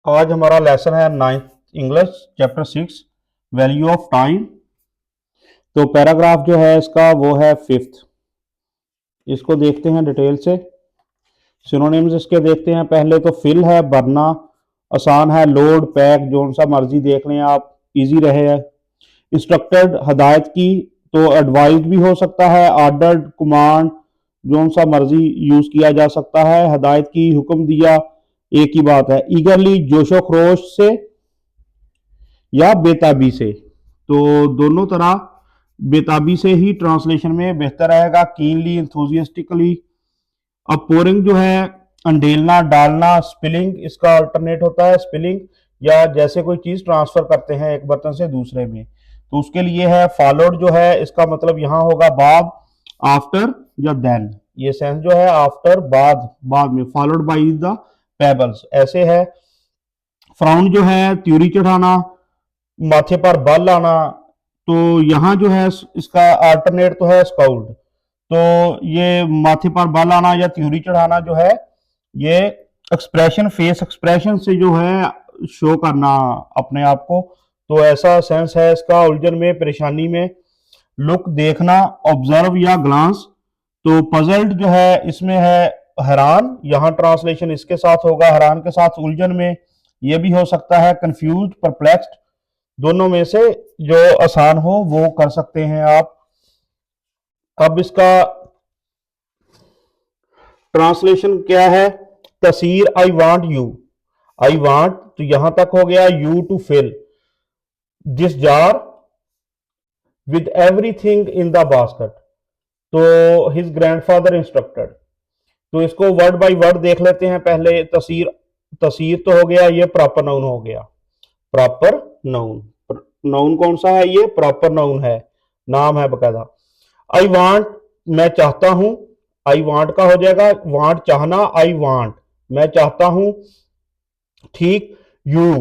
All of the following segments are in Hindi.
आज हमारा लेसन है 9th English chapter 6 value of time. तो पैराग्राफ जो है इसका वो है 5th। इसको देखते हैं डिटेल से। सिनोनिम्स इसके देखते हैं। पहले तो फिल है भरना, आसान है, लोड, पैक, जो सा मर्जी देख लें आप, इजी रहे है। इंस्ट्रक्टेड हदायत की, तो एडवाइज भी हो सकता है, ऑर्डर्ड, कमांड, जो सा मर्जी यूज किया जा सकता है। हदायत की, हुक्म दिया, एक ही बात है। ईगरली, जोशो खरोश से या बेताबी से, तो दोनों तरह बेताबी से ही ट्रांसलेशन में बेहतर रहेगा। कीनली, इंथुजियास्टिकली। अब पोरिंग जो है अंडेलना, डालना। स्पिलिंग इसका अल्टरनेट होता है, स्पिलिंग, या जैसे कोई चीज ट्रांसफर करते हैं एक बर्तन से दूसरे में, तो उसके लिए है। फॉलोड जो है इसका मतलब यहां होगा बाद, आफ्टर या देन। ये सेंस जो है आफ्टर, बाद, बाद में, फॉलोड बाई द पेबल्स, ऐसे है। फ्राउंड जो है त्यूरी चढ़ाना, माथे पर बल आना, तो यहां जो है इसका अल्टरनेट तो है स्काउल्ड। तो ये माथे पर बल आना या त्यूरी चढ़ाना जो है, ये एक्सप्रेशन, फेस एक्सप्रेशन से जो है शो करना अपने आप को, तो ऐसा सेंस है इसका। उलझन में, परेशानी में। लुक देखना, ऑब्जर्व या ग्लांस। तो पजल्ड जो है इसमें है हैरान, यहां ट्रांसलेशन इसके साथ होगा, हैरान के साथ उलझन में। ये भी हो सकता है कंफ्यूज, परप्लेक्स्ड, दोनों में से जो आसान हो वो कर सकते हैं आप। अब इसका ट्रांसलेशन क्या है? Taseer, I want you, I want, तो यहां तक हो गया। You to fill this jar with everything in the basket, तो हिज ग्रैंडफादर इंस्ट्रक्टेड। तो इसको वर्ड बाय वर्ड देख लेते हैं पहले। तसीर, तसीर तो हो गया, ये प्रॉपर नाउन हो गया। प्रॉपर नाउन, नाउन कौन सा है? ये प्रॉपर नाउन है, नाम है बकायदा। आई वांट, मैं चाहता हूं, आई वांट का हो जाएगा वांट, चाहना, आई वांट, मैं चाहता हूं। ठीक। यू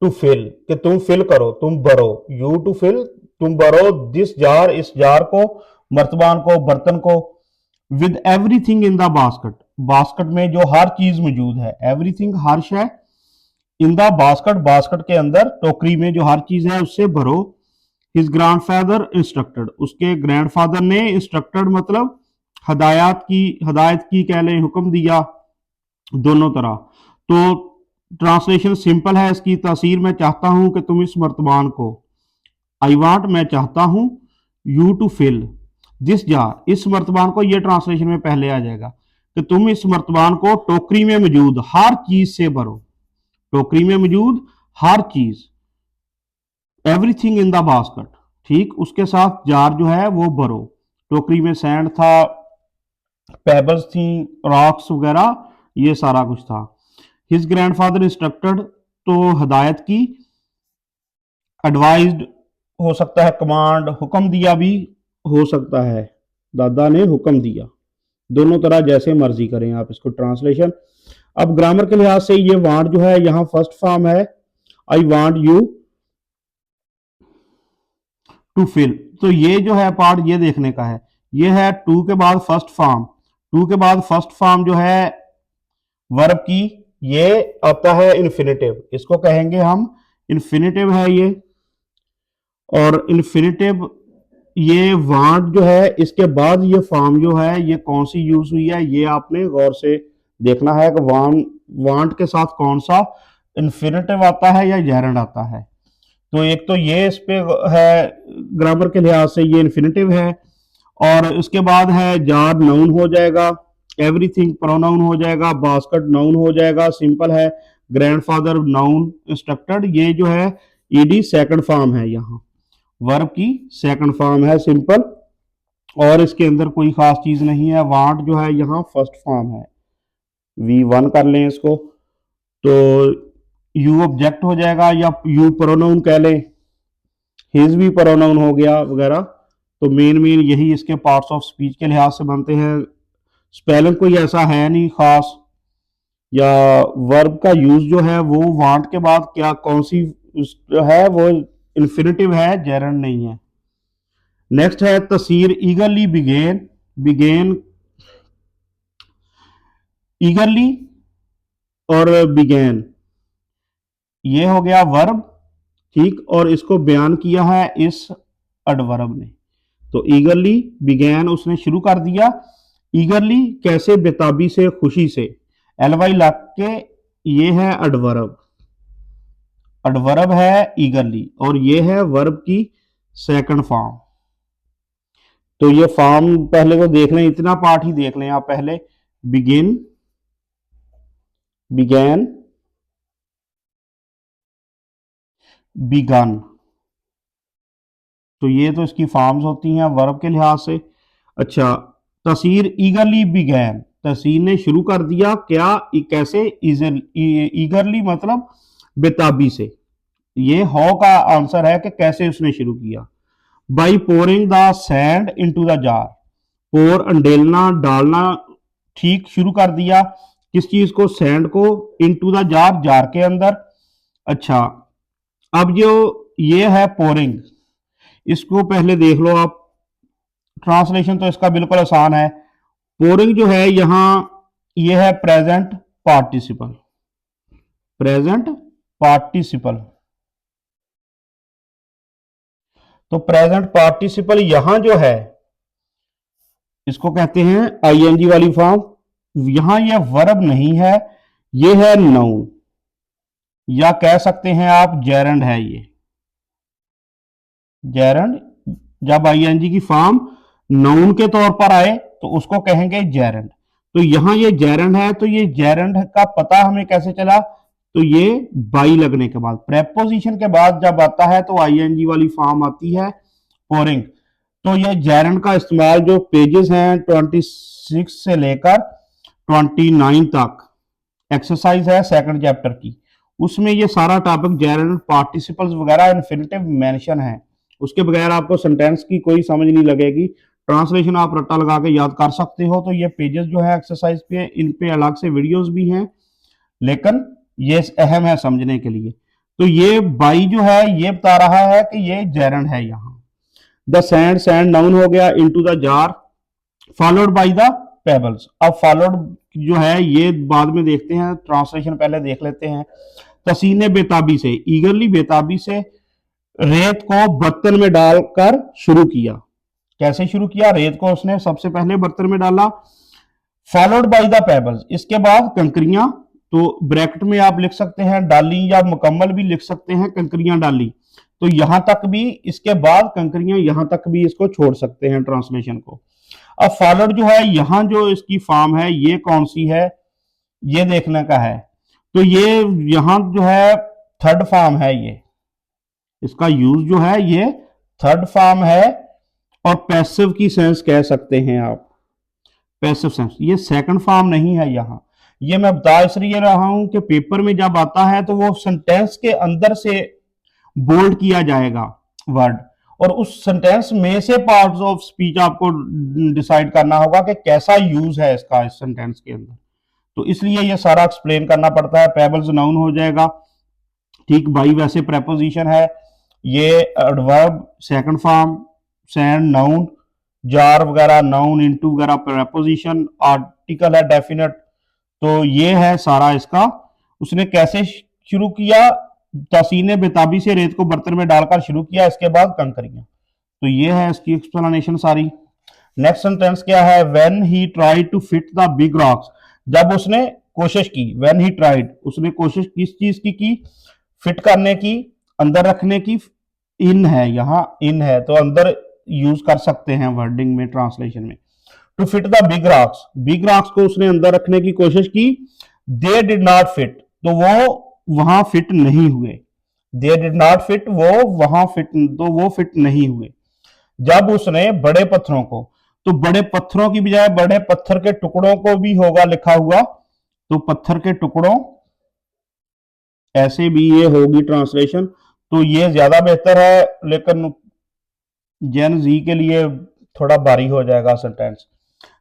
टू फिल, कि तुम फिल करो, तुम भरो। यू टू फिल, तुम भरो। दिस जार, इस जार को, मर्तबान को, बर्तन को। With everything in the basket, basket में जो हर चीज मौजूद है, एवरीथिंग हर शय, इन द बास्केट, बास्केट के अंदर, टोकरी में जो हर चीज है उससे भरो। हिज ग्रैंडफादर इंस्ट्रक्टेड, उसके ग्रैंडफादर ने, इंस्ट्रक्टेड मतलब हिदायत की कह लें, हुक्म दिया, दोनों तरह। तो ट्रांसलेशन सिंपल है इसकी। तासीर, मैं चाहता हूं कि तुम इस मर्तबान को, आई वांट, मैं चाहता हूं, you to fill this jar, इस मर्तबान को, ये ट्रांसलेशन में पहले आ जाएगा कि तुम इस मर्तबान को टोकरी में मौजूद हर चीज से भरो। टोकरी में मौजूद हर चीज, एवरीथिंग इन द बास्केट, ठीक, उसके साथ जार जो है वो भरो। टोकरी में सैंड था, पेबल्स थी, रॉक्स वगैरह, ये सारा कुछ था। हिज ग्रैंडफादर इंस्ट्रक्टेड, तो हदायत की। एडवाइज्ड हो सकता है, कमांड, हुक्म दिया भी हो सकता है, दादा ने हुक्म दिया। दोनों तरह जैसे मर्जी करें आप इसको ट्रांसलेशन। अब ग्रामर के लिहाज से ये वांट जो है यहां फर्स्ट फॉर्म है, I want you to fill. तो ये जो है पार्ट ये देखने का है, ये है टू के बाद फर्स्ट फॉर्म। टू के बाद फर्स्ट फॉर्म जो है वर्ब की, ये आता है इन्फिनिटिव, इसको कहेंगे हम इन्फिनिटिव है ये। और इन्फिनिटिव, ये वांट जो है इसके बाद ये फॉर्म जो है ये कौन सी यूज हुई है, ये आपने गौर से देखना है कि वांट के साथ कौन सा इन्फिनिटिव आता है या जेरंड आता है। तो एक तो ये इस पे है, ग्रामर के लिहाज से ये इन्फिनिटिव है। और उसके बाद है जार, नाउन हो जाएगा। एवरीथिंग प्रोनाउन हो जाएगा। बास्केट नाउन हो जाएगा, सिंपल है। ग्रैंडफादर नाउन, इंस्ट्रक्टेड ये जो है ईडी सेकंड फॉर्म है, यहाँ वर्ब की सेकंड फॉर्म है, सिंपल। और इसके अंदर कोई खास चीज नहीं है। वांट जो है यहाँ फर्स्ट फॉर्म है, V1 कर लें इसको, तो यू ऑब्जेक्ट हो जाएगा या यू प्रोनाउन कह लें, हिज भी प्रोनाउन हो गया वगैरह। तो मेन यही इसके पार्ट्स ऑफ स्पीच के लिहाज से बनते हैं। स्पेलिंग कोई ऐसा है नहीं खास, या वर्ब का यूज जो है वो वांट के बाद क्या कौन सी जो है वो इन्फिनिटिव है, जेरंड नहीं है। नेक्स्ट है तसीर, ईगरली बिगेन, बिगेन, ईगरली और बिगेन, ये हो गया वर्ब, ठीक, और इसको बयान किया है इस एडवर्ब ने। तो ईगरली बिगैन, उसने शुरू कर दिया। ईगरली कैसे, बेताबी से, खुशी से, एलवाई लग के, ये है एडवर्ब, एडवर्ब है ईगरली, और ये है वर्ब की सेकंड फॉर्म। तो ये फॉर्म पहले तो देख लें, इतना पार्ट ही देख लें आप पहले। बिगिन, बिगैन, बिगन, तो ये तो इसकी फॉर्म्स होती हैं वर्ब के लिहाज से। अच्छा, तसीर ईगरली बिगैन, तसीर ने शुरू कर दिया क्या, कैसे, ईगरली मतलब बेताबी से। ये हो का आंसर है कि कैसे उसने शुरू किया। By pouring the sand into the jar, pour अंडेलना, डालना, ठीक, शुरू कर दिया किस चीज को, सैंड को, इनटू द जार, जार के अंदर। अच्छा, अब जो ये है पोरिंग, इसको पहले देख लो आप, ट्रांसलेशन तो इसका बिल्कुल आसान है। पोरिंग जो है यहां, ये है प्रेजेंट पार्टिसिपल, प्रेजेंट पार्टिसिपल। तो प्रेजेंट पार्टिसिपल यहां जो है, इसको कहते हैं आईएनजी वाली फॉर्म। यहां ये वर्ब नहीं है, ये है नाउन, या कह सकते हैं आप जेरंड है ये, जेरंड। जब आईएनजी की फॉर्म नाउन के तौर पर आए तो उसको कहेंगे जेरंड। तो यहां ये जेरंड है, तो ये जेरंड का पता हमें कैसे चला, तो ये बाई लगने के बाद, प्रेपोजिशन के बाद जब आता है तो आईएनजी वाली फॉर्म आती है पोरिंग। तो ये जेरंड का इस्तेमाल जो पेजेस हैं 26 से लेकर 29 तक, एक्सरसाइज है सेकंड चैप्टर की, उसमें ये सारा टॉपिक जेरंड पार्टिसिपल्स वगैरह इन्फिनिटिव मेंशन है। उसके बगैर आपको सेंटेंस की कोई समझ नहीं लगेगी। ट्रांसलेशन आप रट्टा लगा के याद कर सकते हो। तो ये पेजेस जो है एक्सरसाइज पे, इन पे अलग से वीडियोस भी हैं, लेकिन ये अहम है समझने के लिए। तो ये बाई जो है ये बता रहा है कि ये जेरंड है। यहाँ द सैंड, सैंड नाउन हो गया, into the jar, followed by the pebbles. अब फॉलोड जो है ये बाद में देखते हैं, ट्रांसलेशन पहले देख लेते हैं। तसीने बेताबी से, ईगरली बेताबी से रेत को बर्तन में डालकर शुरू किया। कैसे शुरू किया, रेत को उसने सबसे पहले बर्तन में डाला। फॉलोड बाय द पेबल्स, इसके बाद कंकरियां, तो ब्रैकेट में आप लिख सकते हैं डाली, या मुकम्मल भी लिख सकते हैं कंकरियां डाली। तो यहां तक भी, इसके बाद कंकरियां, यहां तक भी इसको छोड़ सकते हैं ट्रांसलेशन को। अब फॉलोड जो है, यहां जो इसकी फॉर्म है ये कौन सी है, ये देखने का है। तो ये यहां जो है थर्ड फॉर्म है, ये इसका यूज जो है ये थर्ड फॉर्म है, और पैसिव की सेंस कह सकते हैं आप, पैसिव सेंस। ये सेकंड फॉर्म नहीं है। यहां ये मैं बता इसलिए रहा हूं कि पेपर में जब आता है तो वो सेंटेंस के अंदर से बोल्ड किया जाएगा वर्ड, और उस सेंटेंस में से पार्ट्स ऑफ स्पीच आपको डिसाइड करना होगा कि कैसा यूज है इसका इस सेंटेंस के अंदर। तो इसलिए ये सारा एक्सप्लेन करना पड़ता है। पेबल्स नाउन हो जाएगा, ठीक, बाई वैसे प्रेपोजिशन है, ये adverb second form, sand noun, jar वगैरह नाउन, इनटू वगैरह प्रेपोजिशन, आर्टिकल है डेफिनेट। तो ये है सारा इसका। उसने कैसे शुरू किया, तसीने बेताबी से रेत को बर्तन में डालकर शुरू किया, इसके बाद कंकरियां। तो ये है इसकी एक्सप्लेनेशन सारी। नेक्स्ट सेंटेंस क्या है, when he tried to fit the big rocks, जब उसने कोशिश की, व्हेन ही ट्राइड, उसने कोशिश किस चीज की, फिट करने की, अंदर रखने की। इन है, यहां इन है तो अंदर यूज कर सकते हैं वर्डिंग में, ट्रांसलेशन में। To fit the big rocks, big rocks को उसने अंदर रखने की कोशिश की। दे डिड नॉट फिट, तो वो वहां फिट नहीं हुए। दे डिड नॉट फिट, वो वहां फिट, तो वो फिट नहीं हुए। जब उसने बड़े पत्थरों को, तो बड़े पत्थरों की बजाय बड़े पत्थर के टुकड़ों को भी होगा लिखा हुआ, तो पत्थर के टुकड़ों, ऐसे भी ये होगी ट्रांसलेशन। तो ये ज्यादा बेहतर है, लेकिन जेन जी के लिए थोड़ा भारी हो जाएगा सेंटेंस।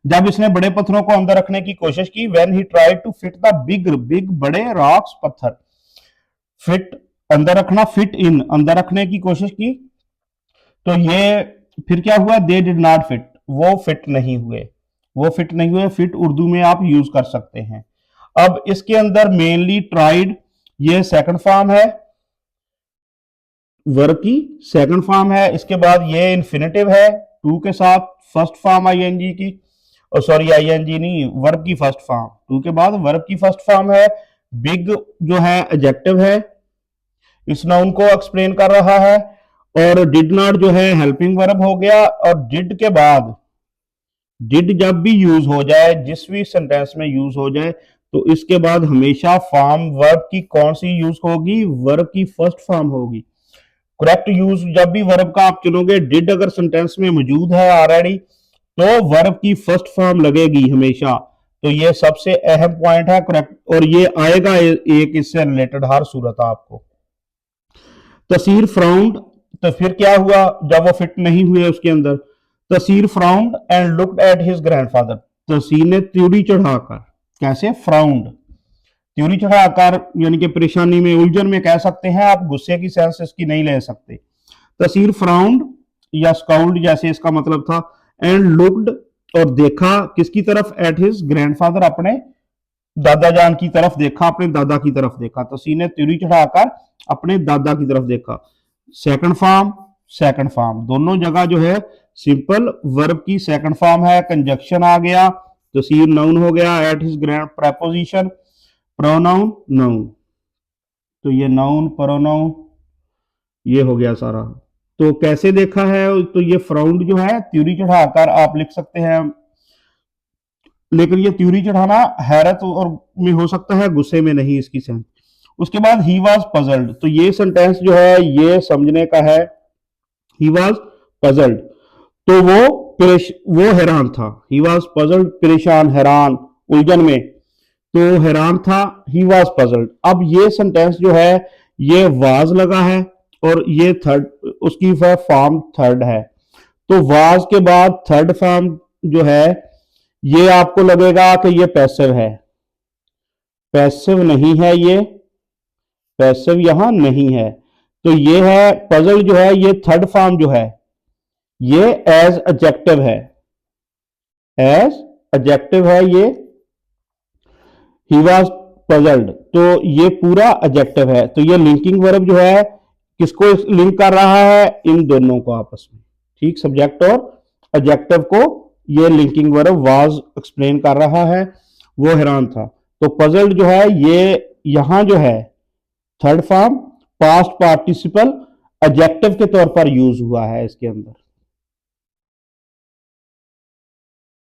जब इसने बड़े पत्थरों को अंदर रखने की कोशिश की, when he tried to fit the big, big बड़े रॉक्स, पत्थर, फिट अंदर रखना, फिट इन अंदर रखने की कोशिश की। तो ये फिर क्या हुआ, दे डिड नॉट फिट, वो फिट नहीं हुए, वो फिट नहीं हुए। फिट उर्दू में आप यूज कर सकते हैं। अब इसके अंदर मेनली ट्राइड, ये सेकंड फॉर्म है, वर्ब की सेकंड फॉर्म है। इसके बाद ये इन्फिनेटिव है टू के साथ, फर्स्ट फॉर्म आईएनजी की, और सॉरी आईएनजी नहीं, वर्ब की फर्स्ट फॉर्म, टू के बाद वर्ब की फर्स्ट फॉर्म है। बिग जो है एडजेक्टिव है, इस नाउन को एक्सप्लेन कर रहा है। और डिड नॉट जो है हेल्पिंग वर्ब हो गया। और डिड के बाद, डिड जब भी यूज हो जाए, जिस भी सेंटेंस में यूज हो जाए, तो इसके बाद हमेशा फॉर्म वर्ब की कौन सी यूज होगी, वर्ब की फर्स्ट फॉर्म होगी। करेक्ट यूज जब भी वर्ब का आप चुनोगे, डिड अगर सेंटेंस में मौजूद है ऑलरेडी, तो वर्ब की फर्स्ट फॉर्म लगेगी हमेशा। तो ये सबसे अहम पॉइंट है, करेक्ट। और ये आएगा एक इससे रिलेटेड हर सूरत आपको। तसीर फ्राउंड, तो फिर क्या हुआ जब वो फिट नहीं हुए उसके अंदर। Taseer frowned and looked at his grandfather, Taseer ने त्योरी चढ़ाकर, कैसे फ्राउंड, त्योरी चढ़ाकर यानी कि परेशानी में, उलझन में कह सकते हैं आप, गुस्से की सेंस इसकी नहीं ले सकते। तसीर फ्राउंड या स्काउल्ड जैसे इसका मतलब था। एंड लुक्ड, और देखा किसकी तरफ, एट हिज ग्रैंडफादर, अपने दादा जान की तरफ देखा, अपने दादा की तरफ देखा। तसीर ने त्योरी चढ़ाकर अपने दादा की तरफ देखा। सेकंड फॉर्म, सेकंड फॉर्म दोनों जगह जो है सिंपल वर्ब की सेकंड फॉर्म है। कंजक्शन आ गया, तसीर नाउन हो गया, at his grand preposition, pronoun noun. तो ये नाउन प्रोनाउन ये हो गया सारा। तो कैसे देखा है, तो ये फ्राउंड जो है त्योरी चढ़ाकर आप लिख सकते हैं, लेकिन ये त्योरी चढ़ाना हैरत और में हो सकता है, गुस्से में नहीं इसकी सेंस। उसके बाद ही वाज पजल्ड, तो ये सेंटेंस जो है ये समझने का है। ही वाज पजल्ड, तो वो हैरान था। ही वाज पजल्ड, परेशान, हैरान, उलझन में, तो हैरान था। He was puzzled. अब ये सेंटेंस जो है ये वाज लगा है, और ये थर्ड, उसकी फॉर्म थर्ड है। तो वाज के बाद थर्ड फॉर्म जो है, ये आपको लगेगा कि ये पैसिव है। पैसिव नहीं है, ये पैसिव यहां नहीं है। तो ये है पजल जो है, ये थर्ड फॉर्म जो है ये एज एडजेक्टिव है, एज एडजेक्टिव है ये। ही वाज पजल्ड, तो ये पूरा एडजेक्टिव है। तो ये लिंकिंग वर्ब जो है किसको लिंक कर रहा है, इन दोनों को आपस में, ठीक, सब्जेक्ट और एडजेक्टिव को ये लिंकिंग वर्ब वाज एक्सप्लेन कर रहा है। वो हैरान था। तो पजल्ड जो है ये यहां जो है third form past participle adjective के तौर पर यूज हुआ है इसके अंदर।